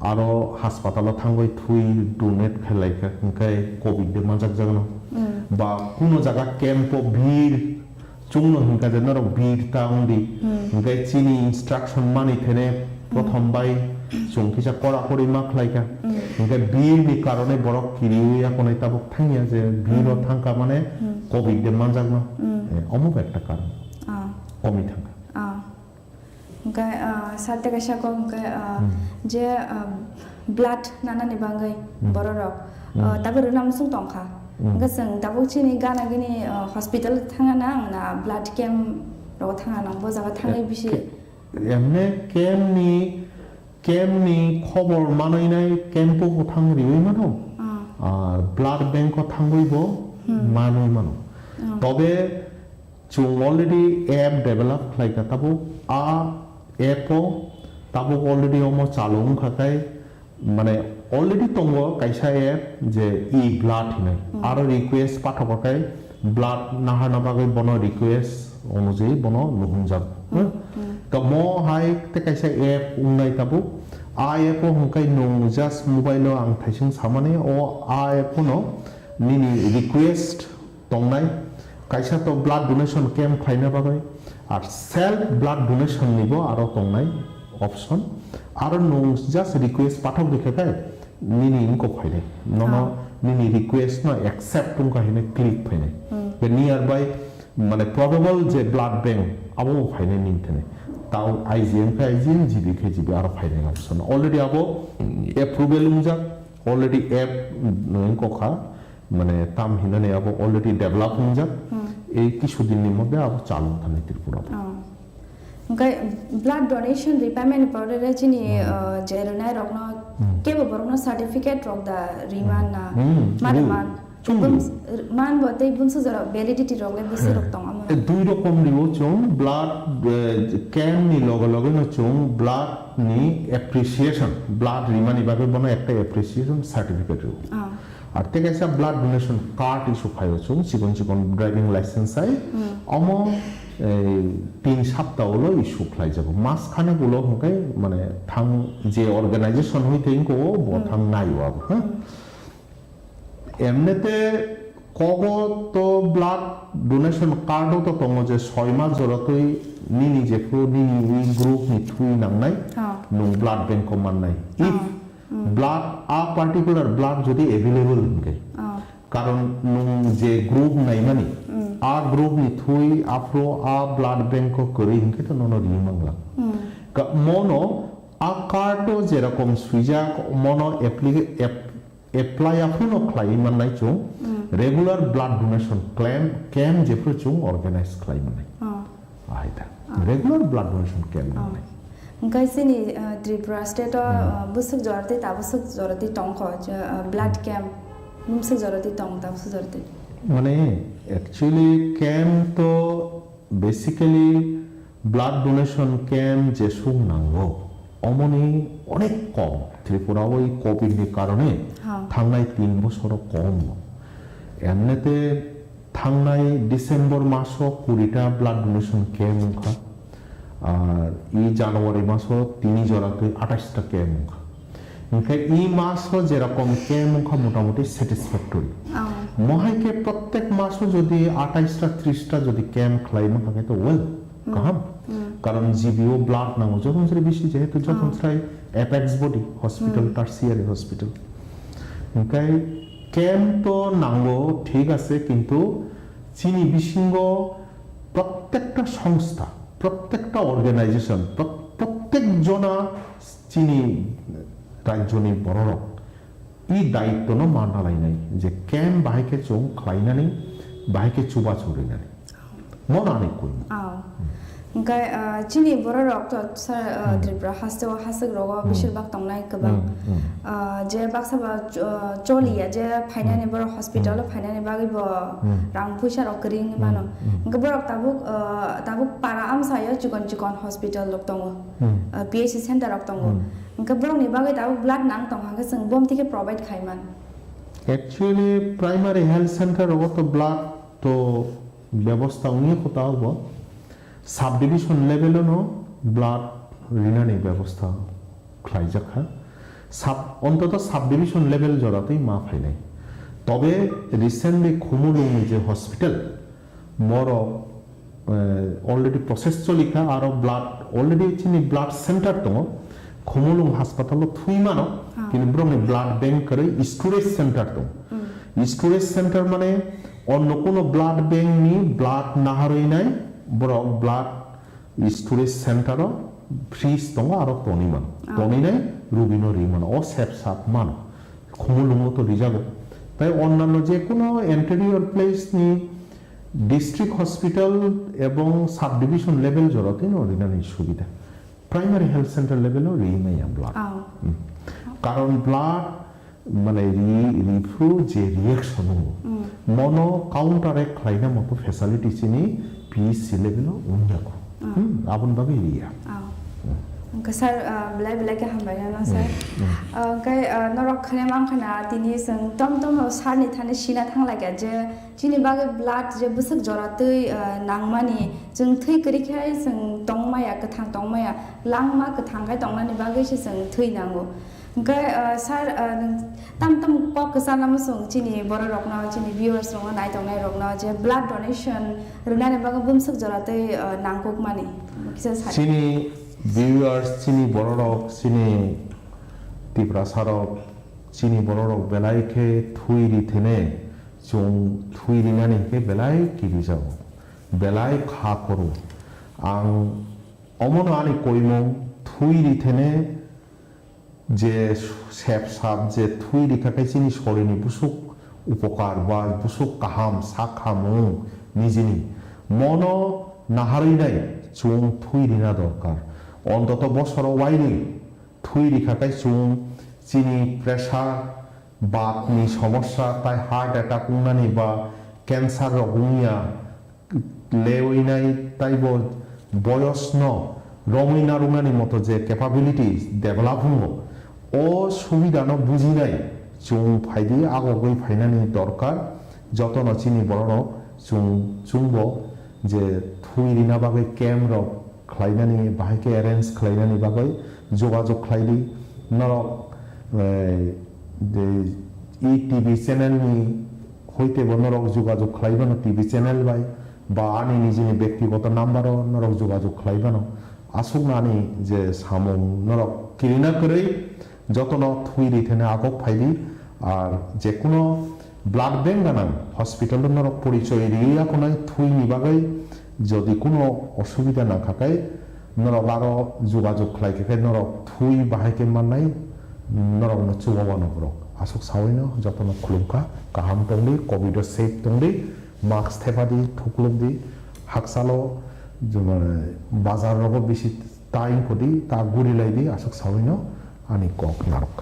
আরো হাসপাতালে থাঙ্গই থুই ডোনেট খেলাইকা ওংকাই কোভিড দে মানজাক জাগানো বা কোনো জায়গা ক্যাম্প ভিড় চুংনো হিংকা যে নরক ভিড় তাউন্দি ওংকাই চিনি ইনস্ট্রাকশন মানি থেনে প্রথম বাই চুংকিসা করা করে মাখলাইকা ওংকাই ভিড় নি কারণে বড় কিরিউয়া কোনাই তাবক থাঙ্গিয়া যে ভিড় থাঙ্কা মানে কোভিড দে মানজাক না অমুক একটা কারণ কমি থাকা ওংকাই সারতে কাছে কক ওংকাই যে ব্লাড নানানি বাঙ্গাই বড় রক তারপর নামসুং টংখা গসং দাবো চিনি গানা গিনি হসপিটাল থাঙ্গা না ব্লাড ক্যাম্প রক থাঙ্গা না বজাগা থাঙ্গাই বিশি এমনে কেমনি খবর মানাইনাই ক্যাম্পো থাঙ্গরিই মানো আর ব্লাড ব্যাংক থাঙ্গইব মানুই মানো তবে চুং অলরেডি অ্যাপ ডেভেলপ লাইকা তাবো অ্যাপও ताबो अलरेडी अमो चालुं खाखाय माने अलरेडी दंगो कायसा एप जे इ ब्लाड हिनाय आरो रिक्वेस्ट पाठकाय ब्लाड नाहारना बागै बनो रिक्वेस्ट अनुजायै बनो नुहुमजाब तो मो हाय ते कायसा एप उंनाय ताबो आ एप हंखाय नं जस्ट मोबाइल आं थाइसिं सामाने ओ आ एप नो निनि रिक्वेस्ट दंनाय कायसा तो ब्लाड डोनेशन कैम्प खायना बागै आर सेल्फ ब्लाड डोनेशन निबो आरो दंनाय ऑप्शन आरो नं जस्ट रिक्वेस्ट पाठक दिखाय निनि इनको फायनाय ननो निनि रिक्वेस्ट ना एक्सेप्ट उनका हिने क्लिक फायनाय बे नियर बाय माने प्रोबेबल जे ब्लाड बैंक आबो फायनाय निंथने ताउ आइजिएम का आइजिएम जीबी के जीबी आरो फायनाय ऑप्शन ऑलरेडी आबो अप्रूवल उनजा ऑलरेडी एप इनको खा माने ताम हिनाने आबो ऑलरेडी डेवलप उनजा এই কিছুদিনের মধ্যে আবার চালু থানে ত্রিপুরা ओमफ्राय ब्लाड डोनेशन रिपेमेन्ट पाउडर चिनि जेरनाय रकनो केबो बरनो सर्टिफिकेट रक दा रिमान ना मान मान बते बुनसो जरा वैलिडिटी रकले बसे रक दं आम दुई रकम रिओ चों ब्लाड कैन नि लगे लगे न चों ब्लाड नि एप्रिसिएशन ब्लाड रिमानि बागे बनो একটা एप्रिसिएशन सर्टिफिकेट रो আর তে কাছে ব্লাড ডোনেশন কার্ড ইস্যু খাইও চুং চিকন চিকন ড্রাইভিং লাইসেন্স আই অমো 3 সপ্তাহ হলো ইস্যু খাই যাব মাস খানে গুলো হকাই মানে থাং যে অর্গানাইজেশন হইতে ইনকো বথাং নাইও আব হ্যাঁ এমনেতে কগ তো ব্লাড ডোনেশন কার্ডও তো তঙ্গ যে 6 মাস জরতই নিনি যে ফ্রো নিনি উই গ্রুপ নি থুই নাংনাই নো ব্লাড ব্যাংক মাননাই if blood a particular blood যদি अवेलेबल होंगे कारण नुं जे ग्रुप নাই मानी आ ग्रुप नि थुई आफ्रो आ ब्लाड बैंक को करी हिंके तो ननो रि मंगला का मोनो आ कार्डो जेरकम सुइजा मोनो एप्लाई आफनो क्लाइ माननाय चो रेगुलर ब्लाड डोनेशन क्लेम कैम जेफ्रो चो ऑर्गेनाइज क्लाइ माननाय आइदा रेगुलर ब्लाड डोनेशन कैम माननाय गाइसिनी त्रिपुरा स्टेट बुसुक जरते ताबुसुक जरते टंक ब्लाड कैम्प मुसुक जरते टंक ताबुसुक जरते माने एक्चुअली कैम्प तो बेसिकली ब्लाड डोनेशन कैम्प जे सुं नांगो अमनि अनेक कम त्रिपुरा ওই কোভিড এর কারণে থাংনাই 3 বছর কম এমনিতে থাংনাই ডিসেম্বর মাসও 20টা ব্লাড ডোনেশন ক্যাম্প খা আর এই জানুয়ারি মাসও 3 জরাতে 28টা ক্যাম্প ওখানে এই মাসও যেরকম ক্যাম্প মোটামুটি স্যাটিসফ্যাক্টরি মহাইকে প্রত্যেক মাসও যদি 28টা 30টা যদি ক্যাম্প খাইমো থাকে তো ওয়েল কাহাম কারণ জিবিও ব্লাড নাও যখন সে বেশি যেহেতু যখন চাই apex body hospital tertiary hospital ওখানে ক্যাম্প তো নাও ঠিক আছে কিন্তু চিনি বিশিঙ্গ প্রত্যেকটা সংস্থা প্রত্যেকটা অর্গানাইজেশন প্রত্যেক জনা চিনি রাজ্যনি বড়রক এই দায়িত্ব ন মানালাই নাই যে ক্যাম্প বাহিকে চং খাইনানি বাহিকে চুবা চুরিনানি মন আনি কই ओमफ्राय चिनि बररक तो त्रिपुरा हास्तेव हासक रग बिसोरबाग तंनाय गोबां जे बाक्साबा चलिया जे फाइनानि बर हस्पिटाल फाइनानि बागैबो रां फैसा रक रिं मानो गोबरक ताबुक पारा आमसायो चिकन चिकन हस्पिटाल लक दङ पीएचसी सेन्टर रक दङ गोबरकनि बागै ताबुक ब्लाड नां तंहागे जों बमथिके प्रोवाइड खायमान एक्चुअली प्राइमारी हेल्थ सेंटर रग तो ब्लाड तो व्यवस्था उनी কথা হবো সাব ডিভিশন লেভেলে নো ব্লাড রিনানি ব্যবস্থা খাইজাখা সাব অন্তত সাব ডিভিশন লেভেল জরাতেই মা ফাইনাই তবে রিসেন্টলি খুমুলুং যে হসপিটাল মোর অলরেডি প্রসেস চলিখা আর ব্লাড অলরেডি চিনি ব্লাড সেন্টার দङ খুমুলুং হাসপাতাল থুইমানো কিন্তু ব্রংনি ব্লাড ব্যাংক করে স্টোরেজ সেন্টার দङ স্টোরেজ সেন্টার মানে অন্য কোনো ব্লাড ব্যাংক নি ব্লাড নাহারইনাই বড় ব্লাড স্টোরেজ সেন্টার ফ্রিজ দङ আর টনিমান টনিনাই রুবিনো রিমান ও সেপসাপ মান খুমুলুং তো রিজাগো তাই অন্যান্য যে কোনো এন্টেরিয়র প্লেস নি ডিস্ট্রিক্ট হসপিটাল এবং সাব ডিভিশন লেভেল জরাতে রিনানি সুবিধা primary health centre লেভেলও Rinnai blood কারণ ব্লাড মানে রিফ্লু যে রিঅ্যাকশন মনো কাউন্টারে খাইনা মতো ফ্যাসিলিটি চিনি পিএসসি লেভেলও উন্নয়ন আবন ভাবে Riya kasar belai belai ke hambaya na sar kai norok khane mang khana tini sang tom sar ni thane sina thang laga je chini bag blood je busuk jora tei nangmani jeng thei kri khai sang tongmaya ka thang tongmaya langma ka thang kai tongnani bag se sang thei nango kai sar tam pop ka sana musung chini bora rokna chini viewers rong nai tongnai rokna je blood donation runane bag bumsuk jora tei nangkok mani kisa sar chini viewers chini borok chini tipra sarok chini borok belai ke thuiri thene chung thuiri nani ke belai kiri jabo belai kha koru ang omono ani koimong thuiri thene je sep sab je thuiri kakai chini sorini busuk upokar ba busuk kaham sakhamung nijini mono nahari nai chung thuiri na dorkar অন্তত বছর ওয়াইনি থুইরি খাটাই চুং চিনি pressure বাতনি সমস্যা তাই heart attack Unani বা cancer রগুমিয়া লেওইনাই তাইব বয়স ন রমইনা রুনানি মতো যে ক্যাপাবিলিটি ডেভেলপ হঙ্গ ও সুবিধা ন বুঝি নাই চুং ফাইদি আগগই ফাইনানি দরকার যতন চিনি বড় চুং চুংব যে থুইরি না বাগে ক্যাম্প রক খাইনানি বাহাইকে অ্যারেঞ্জ খাইনানি বাগৈ যোগাযোগ খাইলি নরক ই টিভি চ্যানেলনি হইতে নরক যোগাযোগ খাইবানো টিভি চ্যানেল বাই বা আনি নিজেনি ব্যক্তিগত নাম্বারও নরক যোগাযোগ খাইবানো আসুক নানি যে সামং নরক কিরিনা করেই যতন থুইরি থেনে আগক ফাইলি আর যে কোনো ব্লাড ব্যাংক গানান হসপিটাল নরক পরিচয় রিয়া কোনায় থুইনি বাগৈ যদি কোনো অসুবিধা না থাকায় নরক আরো যোগাযোগ খাইকে নরক থুই বাহাইকে মাননাই নরক চুবাবানো নরক আসুক সাওয়াইনো যতন খুলুমকা কাহাম টংলি কোভিড সেফ টংলি মাস্ক থেপাদি থুকলুমদি হাকসালো বাজার রব বেশি টাইম কদি তা গুরিলাইদি আসুক সাওয়াইনো আনি কক নারক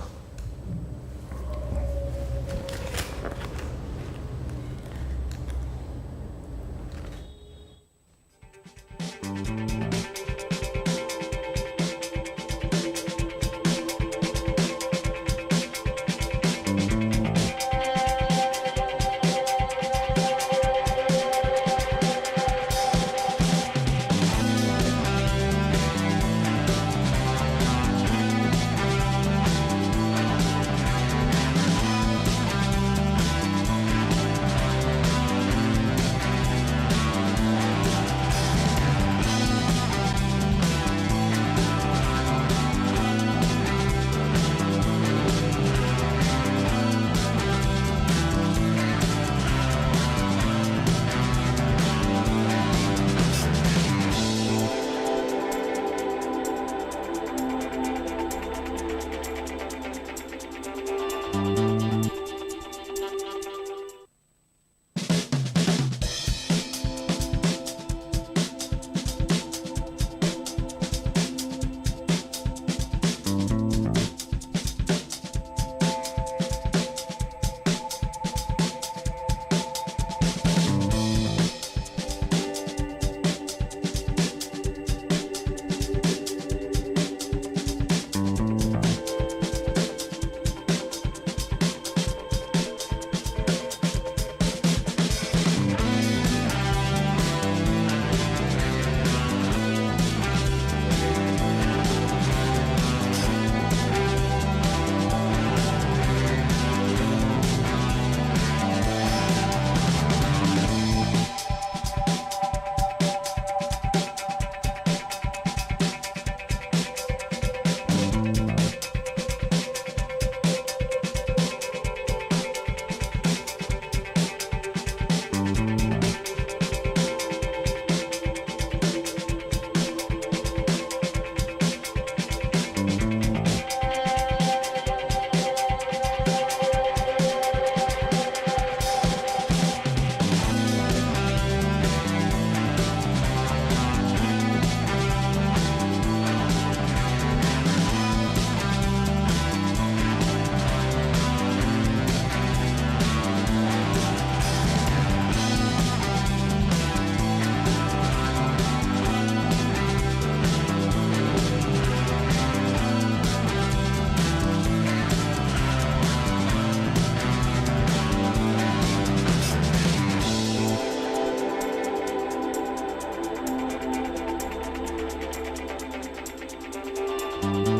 Thank